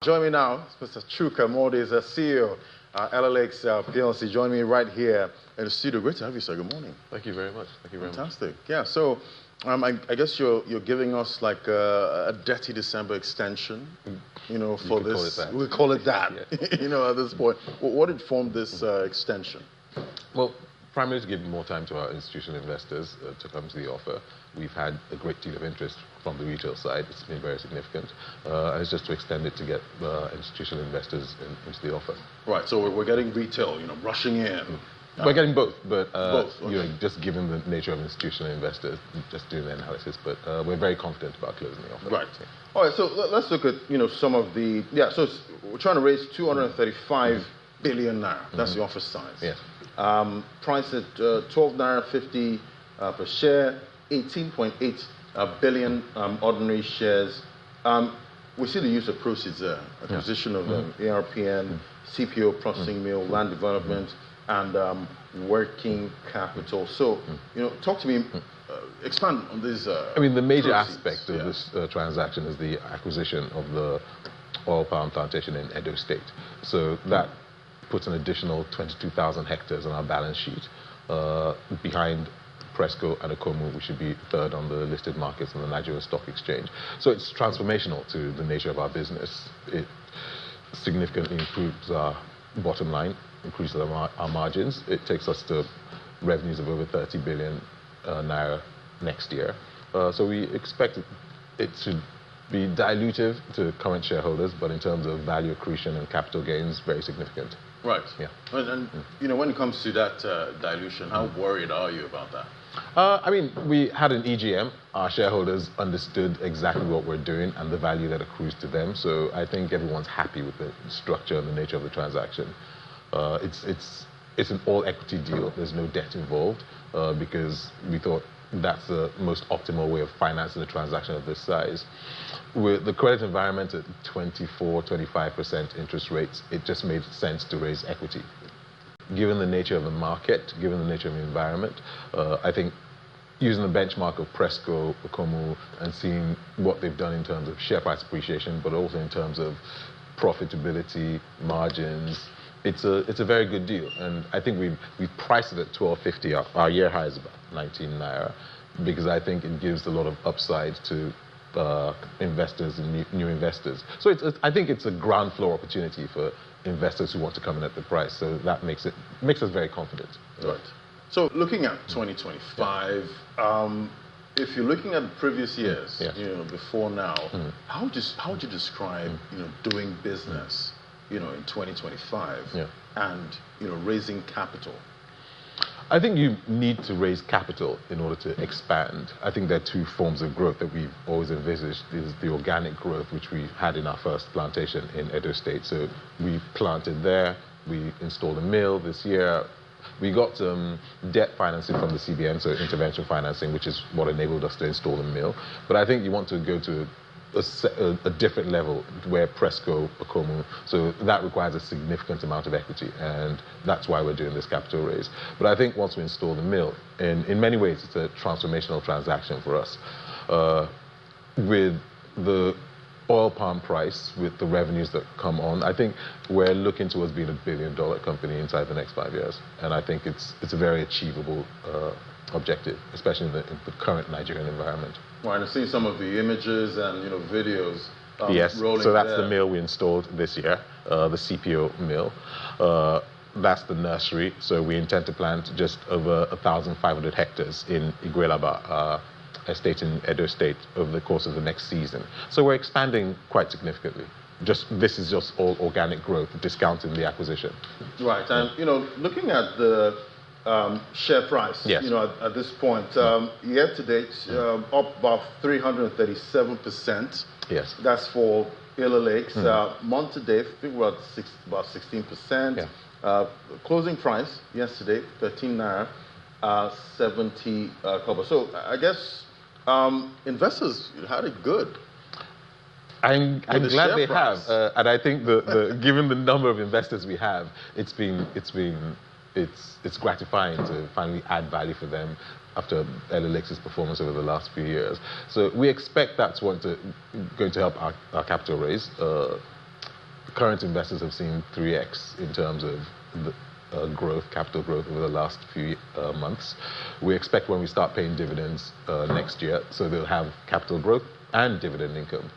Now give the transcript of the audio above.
Join me now, Mr. Chuka Mordi is the CEO, Ellah Lakes PLC. Join me right here in the studio. Great to have you, sir. Good morning. Thank you very much. Thank you very much. Fantastic. Yeah. So, I guess you're giving us like a dirty December extension, for this. We call it that. Yeah. At this point, what informed this extension? Well, primarily to give more time to our institutional investors to come to the offer. We've had a great deal of interest from the retail side. It's been very significant. And it's just to extend it to get institutional investors into the offer. Right. So we're getting retail, rushing in. We're getting both, but both. Okay. just given the nature of institutional investors, just doing the analysis. But we're very confident about closing the offer. Right. All right. So let's look at some of the So we're trying to raise 235 billion naira. That's the offer size. Yes. Price at 12 naira 50 per share. 18.8 billion ordinary shares. We see the use of proceeds there. Acquisition of ARPN, CPO processing mill, land development, and working capital. So, talk to me, expand on this. The major aspect of this transaction is the acquisition of the oil palm plantation in Edo State. So that puts an additional 22,000 hectares on our balance sheet behind Presco and Okomu, which should be third on the listed markets on the Nigerian Stock Exchange. So it's transformational to the nature of our business. It significantly improves our bottom line, increases our margins. It takes us to revenues of over 30 billion naira next year. So we expect it to be dilutive to current shareholders, but in terms of value accretion and capital gains, very significant. Right. Yeah. And when it comes to that dilution, how worried are you about that? We had an EGM. Our shareholders understood exactly what we're doing and the value that accrues to them. So I think everyone's happy with the structure and the nature of the transaction. It's an all-equity deal. There's no debt involved because we thought that's the most optimal way of financing a transaction of this size. With the credit environment at 24-25% interest rates, it just made sense to raise equity. Given the nature of the market, given the nature of the environment, I think using the benchmark of Presco, Okomu, and seeing what they've done in terms of share price appreciation, but also in terms of profitability, margins, it's a very good deal. And I think we've priced it at 12.50. Our year high is about 19 naira, because I think it gives a lot of upside to investors and new investors. So I think it's a ground floor opportunity for investors who want to come in at the price. So that makes us very confident. Right. So looking at 2025, if you're looking at previous years, before now, how would you describe doing business, in 2025, and raising capital? I think you need to raise capital in order to expand. I think there are two forms of growth that we've always envisaged. Is the organic growth, which we had in our first plantation in Edo State. So we planted there, we installed a mill this year. We got debt financing from the CBN, so intervention financing, which is what enabled us to install the mill. But I think you want to go to a different level where Presco, Okomu, so that requires a significant amount of equity, and that's why we're doing this capital raise. But I think once we install the mill, in many ways it's a transformational transaction for us. With the oil palm price, with the revenues that come on, I think we're looking towards being $1 billion company inside the next 5 years, and I think it's a very achievable objective, especially in the current Nigerian environment. Right, I've seen some of the images and videos. Yes, rolling so that's there. the mill we installed this year, the CPO mill. That's the nursery. So we intend to plant just over 1,500 hectares in Igwelaba estate in Edo State over the course of the next season. So we're expanding quite significantly. This is just all organic growth, discounting the acquisition. Right, and looking at the share price, yes. At this point, year to date, up about 337%. Yes. That's for Ellah Lakes. Month to date, I think we're at about 16%. Yeah. Closing price yesterday, 13 naira, 70 kobo. So I guess investors had it good. I'm glad they have, and I think given the number of investors we have, it's gratifying to finally add value for them after Ellah Lakes' performance over the last few years. So we expect that's going to help our capital raise. current investors have seen 3x in terms of the growth, capital growth over the last few months. We expect when we start paying dividends next year, so they'll have capital growth and dividend income.